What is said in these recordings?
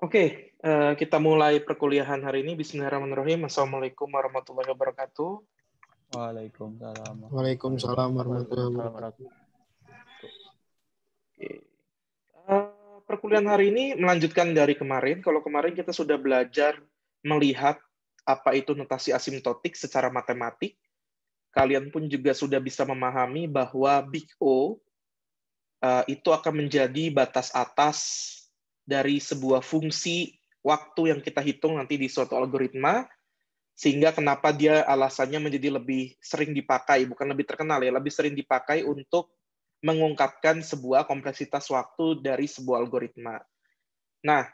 Oke, kita mulai perkuliahan hari ini. Bismillahirrahmanirrahim. Assalamualaikum warahmatullahi wabarakatuh. Waalaikumsalam. Waalaikumsalam warahmatullahi wabarakatuh. Oke. Perkuliahan hari ini melanjutkan dari kemarin. Kalau kemarin kita sudah belajar melihat apa itu notasi asimtotik secara matematik, kalian pun juga sudah bisa memahami bahwa Big O itu akan menjadi batas atas dari sebuah fungsi waktu yang kita hitung nanti di suatu algoritma, sehingga kenapa dia alasannya menjadi lebih sering dipakai, bukan lebih terkenal ya, lebih sering dipakai untuk mengungkapkan sebuah kompleksitas waktu dari sebuah algoritma. Nah,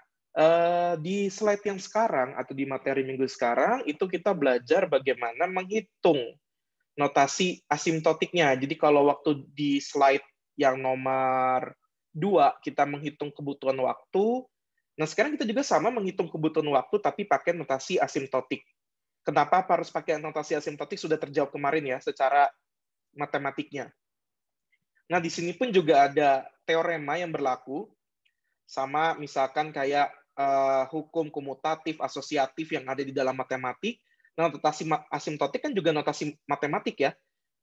di slide yang sekarang atau di materi minggu sekarang itu kita belajar bagaimana menghitung notasi asimtotiknya. Jadi kalau waktu di slide yang nomor 2 kita menghitung kebutuhan waktu, nah sekarang kita juga sama menghitung kebutuhan waktu tapi pakai notasi asimtotik. Kenapa harus pakai notasi asimtotik sudah terjawab kemarin ya secara matematiknya. Nah di sini pun juga ada teorema yang berlaku, sama misalkan kayak hukum komutatif, asosiatif yang ada di dalam matematik. Nah, notasi asimtotik kan juga notasi matematik ya.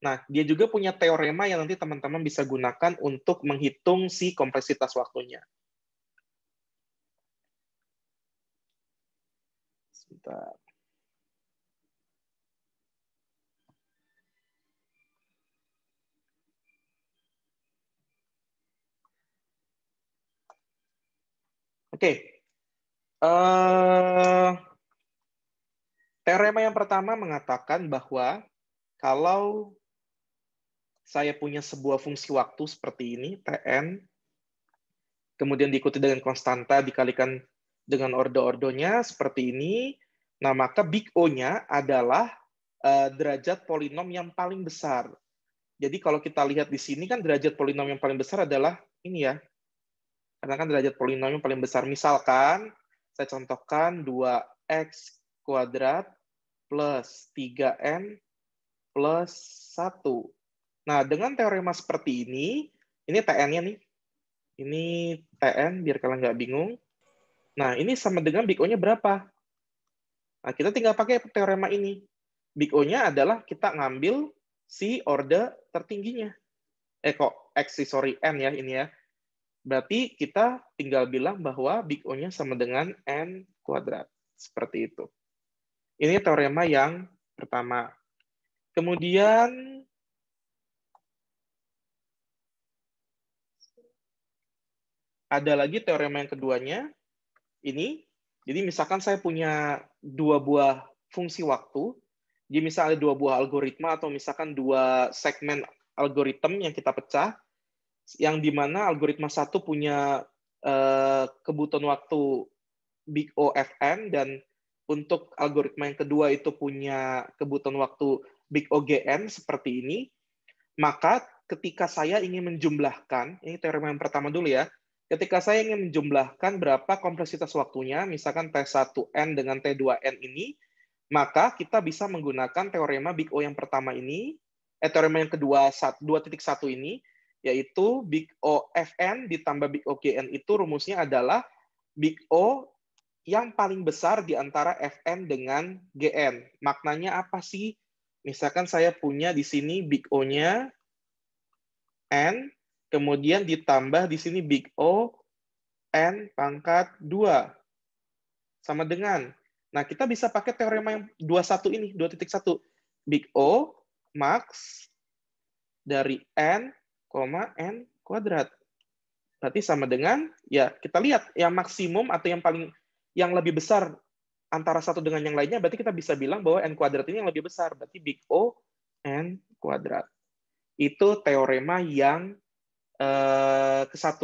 Nah, dia juga punya teorema yang nanti teman-teman bisa gunakan untuk menghitung si kompleksitas waktunya. Sebentar. Oke. Teorema yang pertama mengatakan bahwa kalau saya punya sebuah fungsi waktu seperti ini, Tn, kemudian diikuti dengan konstanta dikalikan dengan ordo-ordonya seperti ini, nah maka Big O-nya adalah derajat polinom yang paling besar. Jadi kalau kita lihat di sini kan derajat polinom yang paling besar adalah ini ya. Karena kan derajat polinom yang paling besar. Misalkan, saya contohkan 2x kuadrat plus 3n plus 1. Nah, dengan teorema seperti ini Tn-nya nih. Ini Tn, biar kalian nggak bingung. Nah, ini sama dengan Big O-nya berapa? Nah, kita tinggal pakai teorema ini. Big O-nya adalah kita ngambil si orde tertingginya. N ya, ini ya. Berarti kita tinggal bilang bahwa Big O-nya sama dengan N kuadrat. Seperti itu. Ini teorema yang pertama. Kemudian ada lagi teorema yang keduanya. Ini, jadi misalkan saya punya dua buah fungsi waktu, jadi misalnya ada dua buah algoritma atau misalkan dua segmen algoritma yang kita pecah, yang dimana algoritma satu punya kebutuhan waktu Big O Fn, dan untuk algoritma yang kedua itu punya kebutuhan waktu Big O Gn seperti ini, maka ketika saya ingin menjumlahkan, ini teorema yang pertama dulu ya, ketika saya ingin menjumlahkan berapa kompleksitas waktunya, misalkan T1N dengan T2N ini, maka kita bisa menggunakan teorema Big O yang pertama ini, teorema yang kedua 2.1 ini, yaitu Big O Fn ditambah Big O Gn itu rumusnya adalah Big O yang paling besar di antara Fn dengan Gn. Maknanya apa sih? Misalkan saya punya di sini Big O-nya N, kemudian ditambah di sini Big O N pangkat 2. Sama dengan, nah kita bisa pakai teorema yang 21 ini, 2.1. Big O max dari N, N kuadrat. Berarti sama dengan, ya kita lihat, yang maksimum atau yang lebih besar antara satu dengan yang lainnya, berarti kita bisa bilang bahwa N kuadrat ini yang lebih besar. Berarti Big O N kuadrat. Itu teorema yang ke-1.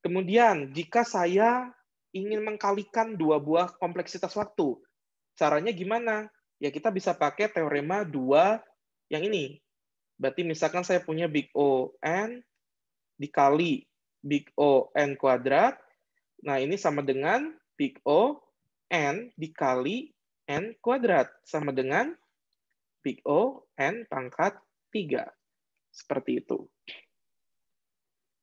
Kemudian, jika saya ingin mengkalikan dua buah kompleksitas waktu, caranya gimana? Ya kita bisa pakai teorema 2 yang ini. Berarti misalkan saya punya Big O N dikali Big O N kuadrat. Nah, ini sama dengan Big O N dikali N kuadrat. Sama dengan Big O N pangkat 3. Seperti itu.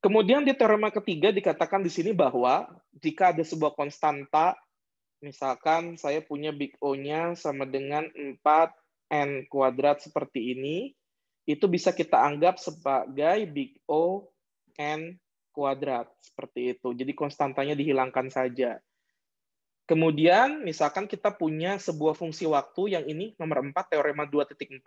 Kemudian di teorema ketiga dikatakan di sini bahwa jika ada sebuah konstanta, misalkan saya punya big O-nya sama dengan 4n kuadrat seperti ini, itu bisa kita anggap sebagai big O n kuadrat, seperti itu. Jadi konstantanya dihilangkan saja. Kemudian, misalkan kita punya sebuah fungsi waktu yang ini, nomor 4, teorema 2.4.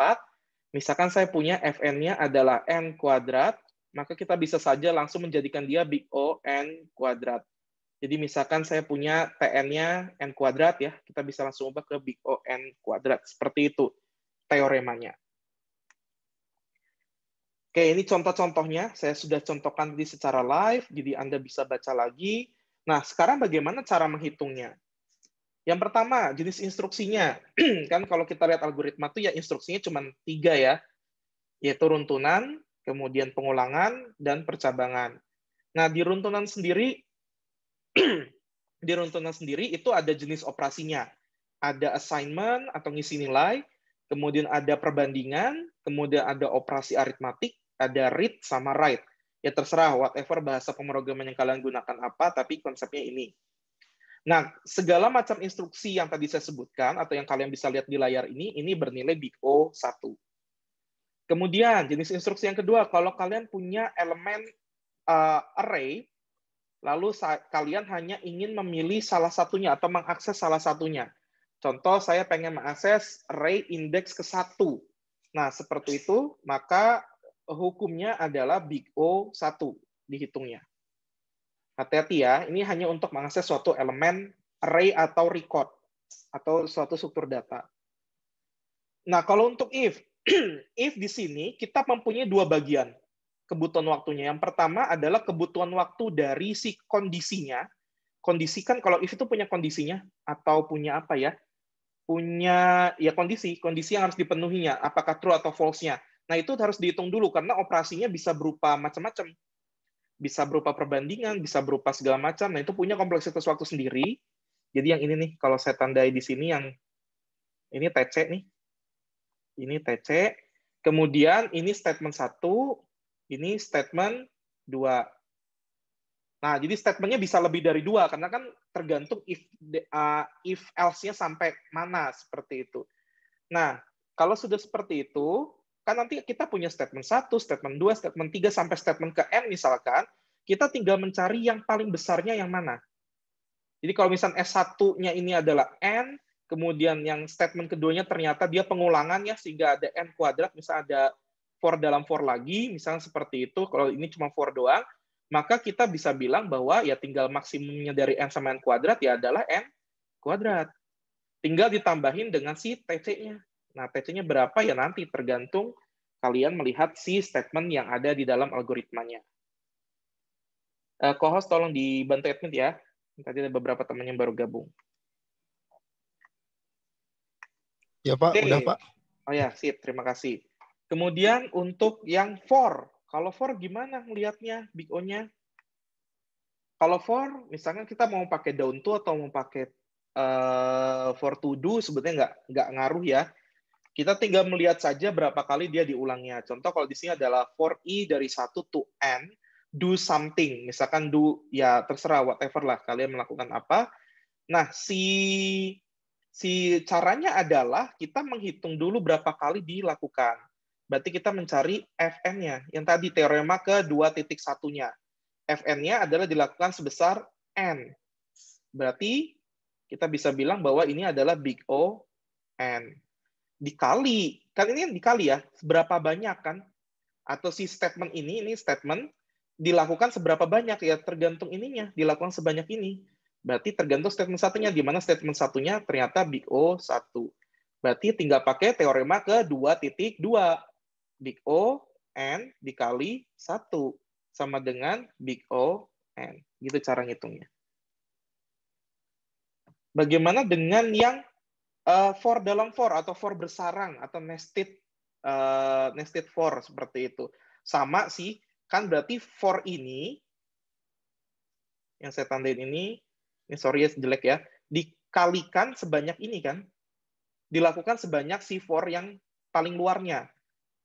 Misalkan saya punya Fn-nya adalah n kuadrat, maka kita bisa saja langsung menjadikan dia big O n kuadrat. Jadi misalkan saya punya Tn-nya n kuadrat, ya, kita bisa langsung ubah ke big O n kuadrat. Seperti itu teoremanya. Oke, ini contoh-contohnya. Saya sudah contohkan tadi secara live, jadi Anda bisa baca lagi. Nah, sekarang bagaimana cara menghitungnya? Yang pertama, jenis instruksinya. Kan kalau kita lihat algoritma itu ya instruksinya cuma 3 ya, yaitu runtunan, kemudian pengulangan, dan percabangan. Nah, di runtunan sendiri itu ada jenis operasinya. Ada assignment atau ngisi nilai, kemudian ada perbandingan, kemudian ada operasi aritmatik, ada read sama write. Ya terserah, whatever bahasa pemrograman yang kalian gunakan apa, tapi konsepnya ini. Nah, segala macam instruksi yang tadi saya sebutkan, atau yang kalian bisa lihat di layar ini bernilai big O1. Kemudian, jenis instruksi yang kedua, kalau kalian punya elemen array, lalu kalian hanya ingin memilih salah satunya, atau mengakses salah satunya. Contoh, saya pengen mengakses array indeks ke-1. Nah, seperti itu, maka hukumnya adalah big O1 dihitungnya. Hati-hati ya, ini hanya untuk mengakses suatu elemen array atau record, atau suatu struktur data. Nah, kalau untuk if, if di sini kita mempunyai 2 bagian kebutuhan waktunya. Yang pertama adalah kebutuhan waktu dari si kondisinya. Kondisi kan kalau if itu punya kondisinya, atau punya apa ya? Punya ya kondisi yang harus dipenuhinya, apakah true atau false-nya. Nah, itu harus dihitung dulu, karena operasinya bisa berupa macam-macam. Bisa berupa perbandingan, bisa berupa segala macam. Nah, itu punya kompleksitas waktu sendiri. Jadi yang ini nih, kalau saya tandai di sini, yang ini TC nih. Ini TC. Kemudian ini statement 1, ini statement 2. Nah, jadi statementnya bisa lebih dari 2, karena kan tergantung if else-nya sampai mana, seperti itu. Nah, kalau sudah seperti itu, kan nanti kita punya statement 1, statement 2, statement 3, sampai statement ke N misalkan, kita tinggal mencari yang paling besarnya yang mana. Jadi kalau misalnya S1-nya ini adalah N, kemudian yang statement keduanya ternyata dia pengulangan ya, sehingga ada N kuadrat, misalnya ada for dalam for lagi, misalnya seperti itu, kalau ini cuma for doang, maka kita bisa bilang bahwa ya tinggal maksimumnya dari N sama N kuadrat ya adalah N kuadrat. Tinggal ditambahin dengan si TC-nya. Nah, TC-nya berapa ya nanti tergantung kalian melihat si statement yang ada di dalam algoritmanya. Co-host tolong dibantu admin ya. Tadi ada beberapa teman yang baru gabung. Ya Pak, Oke. udah Pak. Oh ya, sip. Terima kasih. Kemudian untuk yang for. Kalau for gimana ngelihatnya Big O-nya? Kalau for, misalnya kita mau pakai down to atau mau pakai for to do, sebetulnya nggak ngaruh ya. Kita tinggal melihat saja berapa kali dia diulangnya. Contoh kalau di sini adalah for i dari 1 to n, do something. Misalkan do, ya terserah, whatever lah, kalian melakukan apa. Nah, si caranya adalah kita menghitung dulu berapa kali dilakukan. Berarti kita mencari Fn-nya, yang tadi teorema ke 2.1-nya. Fn-nya adalah dilakukan sebesar n. Berarti kita bisa bilang bahwa ini adalah big O n. Dikali, kan ini dikali ya, seberapa banyak kan? Atau si statement ini statement dilakukan seberapa banyak ya, tergantung ininya, dilakukan sebanyak ini. Berarti tergantung statement satunya, di mana statement satunya ternyata big O1. Berarti tinggal pakai teorema ke 2.2. Big O n dikali 1 sama dengan big O n. Gitu cara ngitungnya. Bagaimana dengan yang for dalam for atau for bersarang atau nested for seperti itu. Sama sih, kan berarti for ini yang saya tandain ini sorry ya jelek ya, dikalikan sebanyak ini kan. Dilakukan sebanyak si for yang paling luarnya.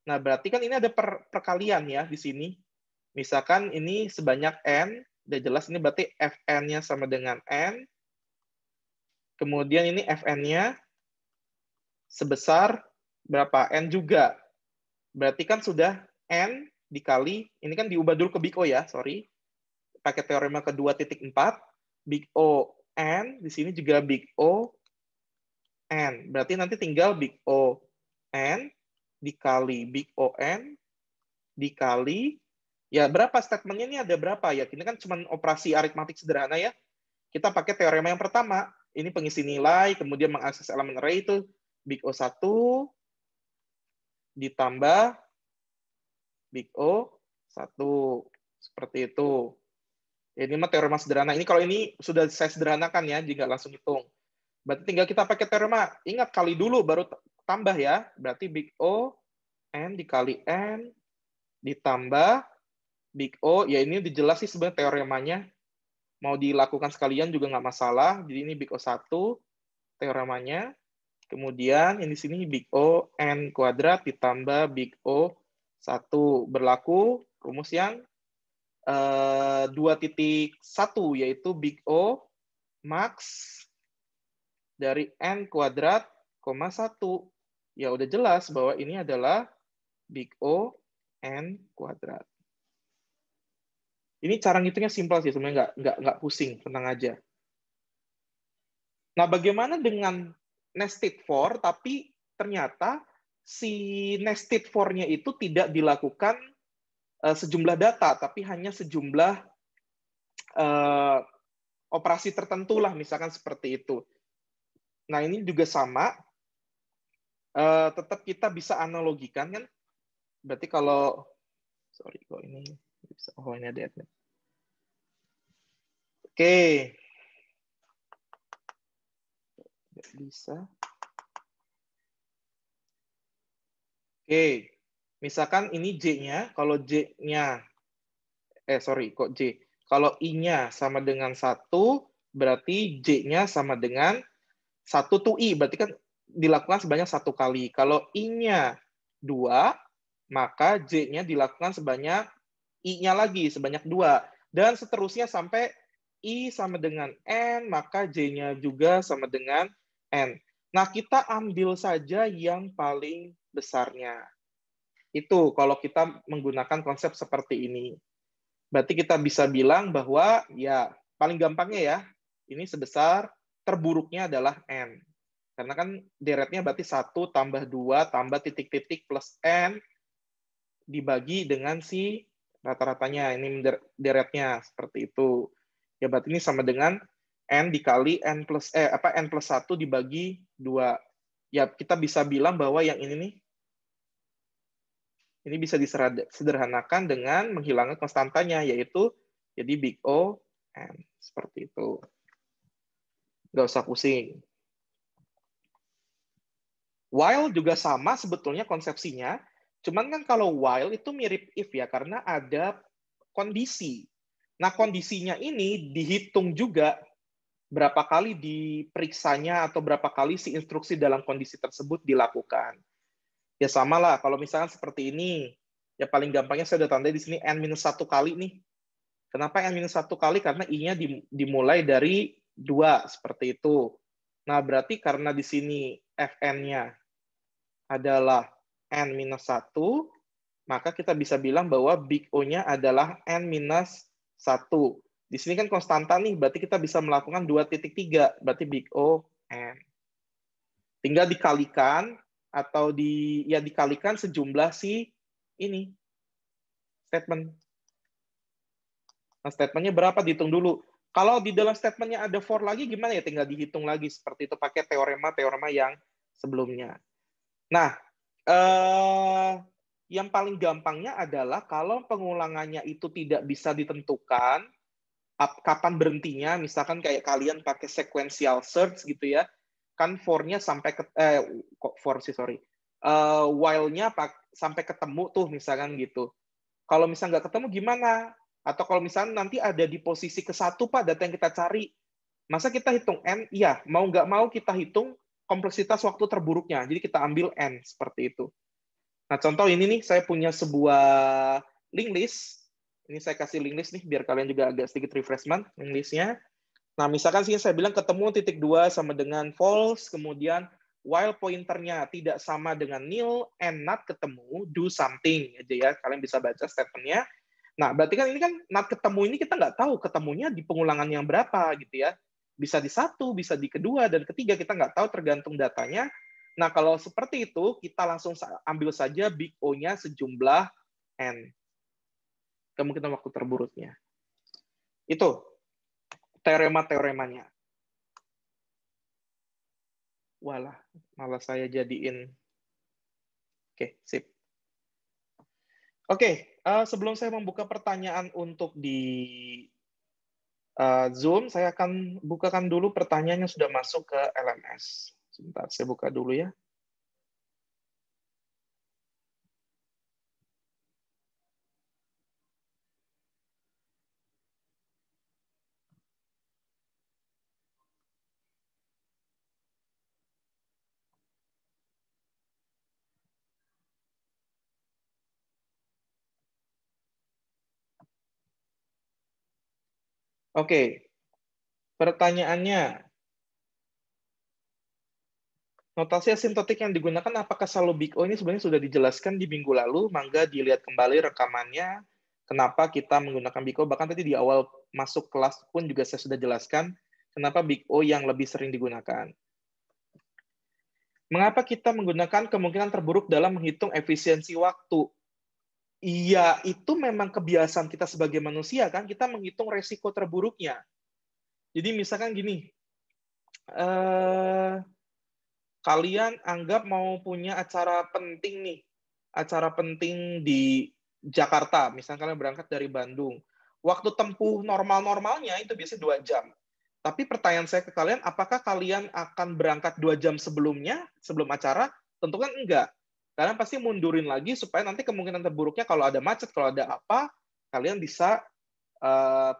Nah, berarti kan ini ada perkalian ya di sini. Misalkan ini sebanyak n Udah jelas ini berarti Fn-nya sama dengan N. Kemudian ini Fn-nya sebesar berapa? N juga. Berarti kan sudah N dikali, ini kan diubah dulu ke Big O ya, sorry. Pakai teorema kedua titik 4. Big O N, di sini juga Big O N. Berarti nanti tinggal Big O N dikali Big O N dikali, ya berapa statementnya ini ada berapa ya? Ini kan cuma operasi aritmatik sederhana ya. Kita pakai teorema yang pertama. Ini pengisi nilai, kemudian mengakses elemen array itu Big O1 ditambah Big O1. Seperti itu. Ini mah teorema sederhana. Ini kalau ini sudah saya sederhanakan ya, jika langsung hitung. Berarti tinggal kita pakai teorema. Ingat kali dulu baru tambah ya. Berarti Big O N dikali N ditambah Big O. Ya ini dijelas sih sebenarnya teoremanya. Mau dilakukan sekalian juga nggak masalah. Jadi ini Big O1 teoremanya. Kemudian ini sini Big O N kuadrat ditambah Big O1. Berlaku rumus yang 2.1, yaitu Big O max dari N kuadrat, 1. Ya udah jelas bahwa ini adalah Big O N kuadrat. Ini cara ngitungnya simpel sih, sebenarnya nggak pusing, tenang aja. Nah, bagaimana dengan nested for, tapi ternyata si nested for-nya itu tidak dilakukan sejumlah data, tapi hanya sejumlah operasi tertentu lah, misalkan seperti itu. Nah, ini juga sama, tetap kita bisa analogikan kan. Berarti kalau, sorry kok ini bisa, oh ini ada admin. Oke. Nggak bisa. Oke. Misalkan ini J-nya, kalau J-nya, kok J. Kalau I-nya sama dengan 1, berarti J-nya sama dengan 1 to I, berarti kan dilakukan sebanyak 1 kali. Kalau I-nya 2, maka J-nya dilakukan sebanyak I-nya lagi, sebanyak 2. Dan seterusnya sampai I sama dengan N, maka J-nya juga sama dengan N. Nah, kita ambil saja yang paling besarnya. Itu kalau kita menggunakan konsep seperti ini. Berarti kita bisa bilang bahwa, ya paling gampangnya ya, ini sebesar, terburuknya adalah N. Karena kan deretnya berarti 1 tambah 2 tambah titik-titik plus N dibagi dengan si rata-ratanya. Ini deretnya seperti itu. Ya berarti ini sama dengan N dikali N plus 1 dibagi 2. Ya kita bisa bilang bahwa yang ini bisa disederhanakan dengan menghilangkan konstantanya, yaitu jadi Big O N. Seperti itu. Nggak usah pusing. While juga sama sebetulnya konsepsinya, cuman kan kalau while itu mirip if ya, karena ada kondisi. Nah, kondisinya ini dihitung juga berapa kali diperiksanya atau berapa kali si instruksi dalam kondisi tersebut dilakukan. Ya sama lah, kalau misalkan seperti ini, ya paling gampangnya saya udah tandai di sini N-1 kali nih. Kenapa N-1 kali? Karena I-nya dimulai dari 2, seperti itu. Nah, berarti karena di sini Fn-nya adalah N-1, maka kita bisa bilang bahwa Big O-nya adalah N-1. Di sini kan konstanta nih, berarti kita bisa melakukan 2.3, berarti Big O N. Tinggal dikalikan atau dikalikan sejumlah si ini statement. Nah, statementnya berapa dihitung dulu. Kalau di dalam statementnya ada for lagi gimana ya, tinggal dihitung lagi seperti itu pakai teorema yang sebelumnya. Nah, yang paling gampangnya adalah kalau pengulangannya itu tidak bisa ditentukan kapan berhentinya, misalkan kayak kalian pakai sequential search gitu ya, kan for-nya sampai ke while-nya sampai ketemu tuh misalkan gitu. Kalau misalnya nggak ketemu gimana? Atau kalau misalnya nanti ada di posisi ke-1 Pak data yang kita cari, masa kita hitung N? Iya, mau nggak mau kita hitung kompleksitas waktu terburuknya. Jadi kita ambil N seperti itu. Nah, contoh ini nih, saya punya sebuah link list. Ini saya kasih link list nih, biar kalian juga agak sedikit refreshment link listnya. Nah, misalkan sih saya bilang ketemu titik 2 sama dengan false, kemudian while pointernya tidak sama dengan nil and not ketemu, do something aja ya. Kalian bisa baca statementnya. Nah, berarti kan ini kan not ketemu ini kita nggak tahu ketemunya di pengulangan yang berapa gitu ya. Bisa di 1, bisa di kedua, dan ketiga kita nggak tahu tergantung datanya. Nah, kalau seperti itu, kita langsung ambil saja big O-nya sejumlah N. Kemungkinan waktu terburuknya. Itu teorema-teoremanya. Walah, malah saya jadiin. Oke, sip. Oke, sebelum saya membuka pertanyaan untuk di Zoom, saya akan bukakan dulu pertanyaannya sudah masuk ke LMS. Sebentar, saya buka dulu ya. Oke, pertanyaannya, notasi asimtotik yang digunakan apakah selalu big O? Ini sebenarnya sudah dijelaskan di minggu lalu, mangga dilihat kembali rekamannya, kenapa kita menggunakan big O, bahkan tadi di awal masuk kelas pun juga saya sudah jelaskan, kenapa big O yang lebih sering digunakan. Mengapa kita menggunakan kemungkinan terburuk dalam menghitung efisiensi waktu? Iya, itu memang kebiasaan kita sebagai manusia, kan? Kita menghitung resiko terburuknya. Jadi misalkan gini, kalian anggap mau punya acara penting nih, acara penting di Jakarta, misalnya kalian berangkat dari Bandung. Waktu tempuh normal-normalnya itu biasanya 2 jam. Tapi pertanyaan saya ke kalian, apakah kalian akan berangkat 2 jam sebelumnya, sebelum acara? Tentu kan enggak. Kalian pasti mundurin lagi supaya nanti kemungkinan terburuknya kalau ada macet, kalau ada apa, kalian bisa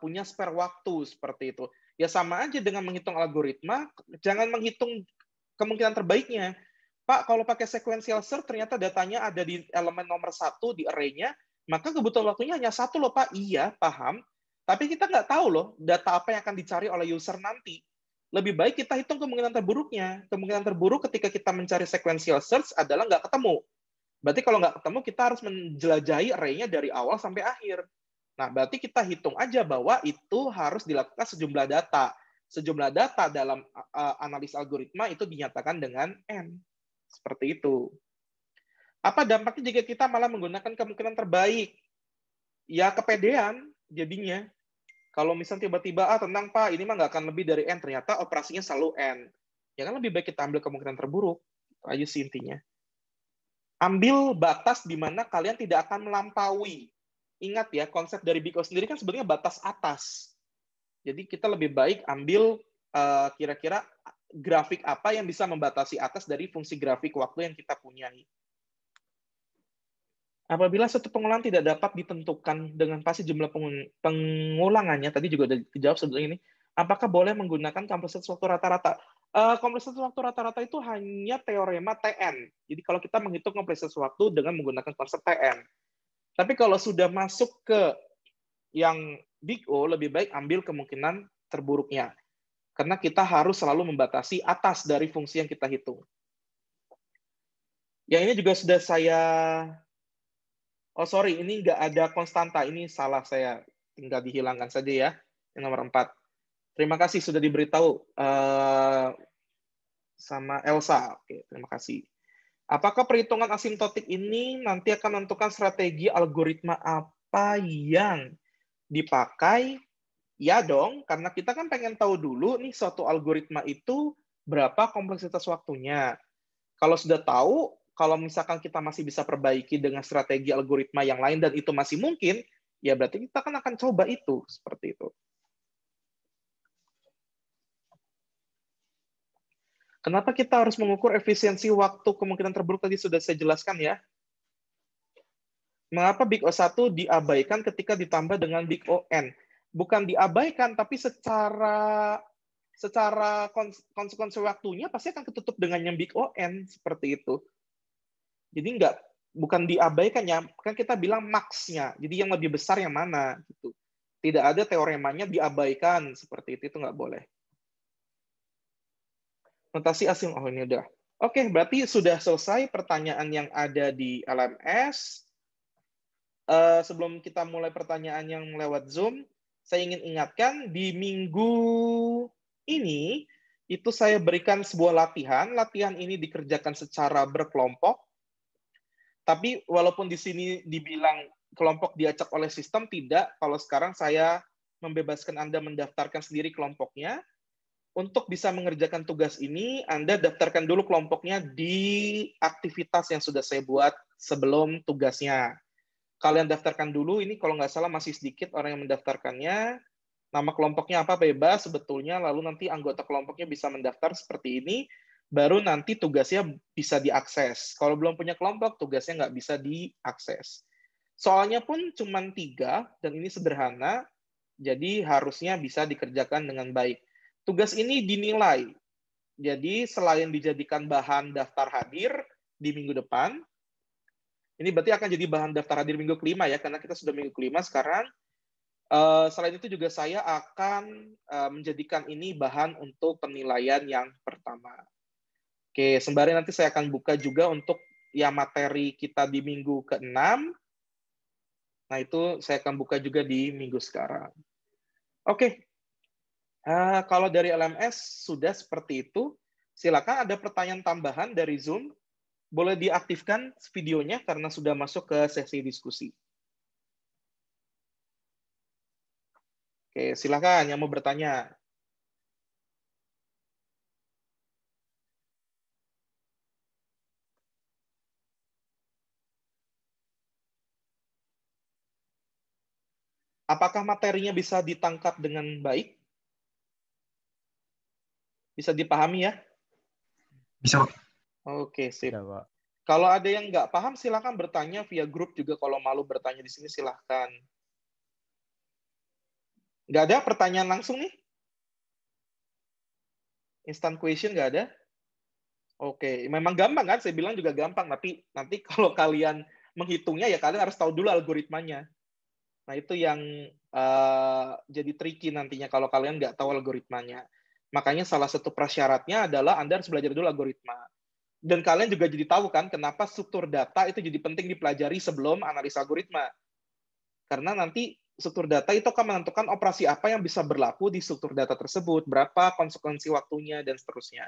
punya spare waktu seperti itu. Ya sama aja dengan menghitung algoritma, jangan menghitung kemungkinan terbaiknya. Pak, kalau pakai sequential search ternyata datanya ada di elemen nomor 1 di array-nya, maka kebutuhan waktunya hanya 1 loh Pak. Iya, paham. Tapi kita nggak tahu loh data apa yang akan dicari oleh user nanti. Lebih baik kita hitung kemungkinan terburuknya. Kemungkinan terburuk ketika kita mencari sequential search adalah nggak ketemu. Berarti kalau nggak ketemu, kita harus menjelajahi array-nya dari awal sampai akhir. Nah, berarti kita hitung aja bahwa itu harus dilakukan sejumlah data. Sejumlah data dalam analis algoritma itu dinyatakan dengan N. Seperti itu. Apa dampaknya jika kita malah menggunakan kemungkinan terbaik? Ya, kepedean jadinya. Kalau misalnya tiba-tiba, tenang Pak, ini mah nggak akan lebih dari N, ternyata operasinya selalu N. Ya kan lebih baik kita ambil kemungkinan terburuk. Itu aja sih intinya. Ambil batas di mana kalian tidak akan melampaui. Ingat ya, konsep dari Big O sendiri kan sebenarnya batas atas. Jadi kita lebih baik ambil kira-kira grafik apa yang bisa membatasi atas dari fungsi grafik waktu yang kita punyai. Apabila suatu pengulangan tidak dapat ditentukan dengan pasti jumlah pengulangannya, tadi juga sudah dijawab sebelum ini, apakah boleh menggunakan kompleksitas waktu rata-rata? Kompleksitas waktu rata-rata itu hanya teorema TN. Jadi kalau kita menghitung kompleksitas waktu dengan menggunakan konsep TN. Tapi kalau sudah masuk ke yang Big O, lebih baik ambil kemungkinan terburuknya. Karena kita harus selalu membatasi atas dari fungsi yang kita hitung. Yang ini juga sudah saya... Oh, sorry, ini nggak ada konstanta. Ini salah saya. Tinggal dihilangkan saja ya. Yang nomor 4. Terima kasih sudah diberitahu sama Elsa. Oke, terima kasih. Apakah perhitungan asimtotik ini nanti akan menentukan strategi algoritma apa yang dipakai? Ya dong, karena kita kan pengen tahu dulu nih suatu algoritma itu berapa kompleksitas waktunya. Kalau sudah tahu, kalau misalkan kita masih bisa perbaiki dengan strategi algoritma yang lain dan itu masih mungkin, ya berarti kita kan akan coba itu, seperti itu. Kenapa kita harus mengukur efisiensi waktu kemungkinan terburuk tadi sudah saya jelaskan ya. Mengapa Big O1 diabaikan ketika ditambah dengan Big O(n)? Bukan diabaikan, tapi secara konsekuensi waktunya pasti akan ketutup dengan yang Big O(n), seperti itu. Jadi bukan diabaikan ya, kan kita bilang max-nya. Jadi yang lebih besar yang mana gitu. Tidak ada teoremanya diabaikan seperti itu nggak boleh. Notasi asing, oh ini udah. Oke, berarti sudah selesai pertanyaan yang ada di LMS. Sebelum kita mulai pertanyaan yang lewat Zoom, saya ingin ingatkan di minggu ini itu saya berikan sebuah latihan. Latihan ini dikerjakan secara berkelompok. Tapi walaupun di sini dibilang kelompok diacak oleh sistem, tidak. Kalau sekarang saya membebaskan Anda mendaftarkan sendiri kelompoknya. Untuk bisa mengerjakan tugas ini, Anda daftarkan dulu kelompoknya di aktivitas yang sudah saya buat sebelum tugasnya. Kalian daftarkan dulu, ini kalau nggak salah masih sedikit orang yang mendaftarkannya. Nama kelompoknya apa bebas sebetulnya, lalu nanti anggota kelompoknya bisa mendaftar seperti ini, baru nanti tugasnya bisa diakses. Kalau belum punya kelompok, tugasnya nggak bisa diakses. Soalnya pun cuma 3, dan ini sederhana, jadi harusnya bisa dikerjakan dengan baik. Tugas ini dinilai. Jadi selain dijadikan bahan daftar hadir di minggu depan, ini berarti akan jadi bahan daftar hadir minggu kelima ya, karena kita sudah minggu kelima sekarang. Selain itu juga saya akan menjadikan ini bahan untuk penilaian yang pertama. Oke, sembari nanti saya akan buka juga untuk ya materi kita di minggu ke-6. Nah, itu saya akan buka juga di minggu sekarang. Oke. Kalau dari LMS sudah seperti itu, silakan ada pertanyaan tambahan dari Zoom, boleh diaktifkan videonya karena sudah masuk ke sesi diskusi. Oke, silakan yang mau bertanya. Apakah materinya bisa ditangkap dengan baik? Bisa dipahami ya? Bisa, Pak. Oke, sip. Ya, Pak. Kalau ada yang nggak paham, silakan bertanya via grup juga. Kalau malu bertanya di sini, silakan. Nggak ada pertanyaan langsung nih? Instant question nggak ada? Oke, memang gampang kan? Saya bilang juga gampang, tapi nanti kalau kalian menghitungnya, ya kalian harus tahu dulu algoritmanya. Nah, itu yang jadi tricky nantinya kalau kalian nggak tahu algoritmanya. Makanya salah satu prasyaratnya adalah Anda harus belajar dulu algoritma. Dan kalian juga jadi tahu kan kenapa struktur data itu jadi penting dipelajari sebelum analisa algoritma. Karena nanti struktur data itu akan menentukan operasi apa yang bisa berlaku di struktur data tersebut, berapa konsekuensi waktunya, dan seterusnya.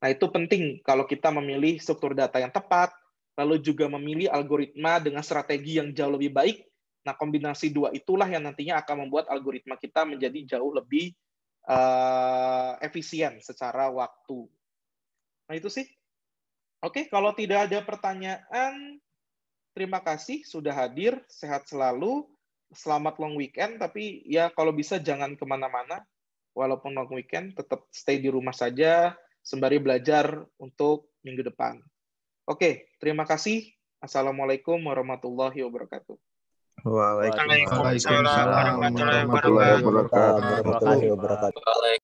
Nah, itu penting kalau kita memilih struktur data yang tepat, lalu juga memilih algoritma dengan strategi yang jauh lebih baik. Nah, kombinasi dua itulah yang nantinya akan membuat algoritma kita menjadi jauh lebih efisien secara waktu. Nah, itu sih. Oke, kalau tidak ada pertanyaan, terima kasih sudah hadir. Sehat selalu. Selamat long weekend, tapi ya kalau bisa jangan kemana-mana. Walaupun long weekend, tetap stay di rumah saja, sembari belajar untuk minggu depan. Oke, terima kasih. Assalamualaikum warahmatullahi wabarakatuh. Waalaikumsalam warahmatullahi Warahmatullahi wabarakatuh. wabarakatuh.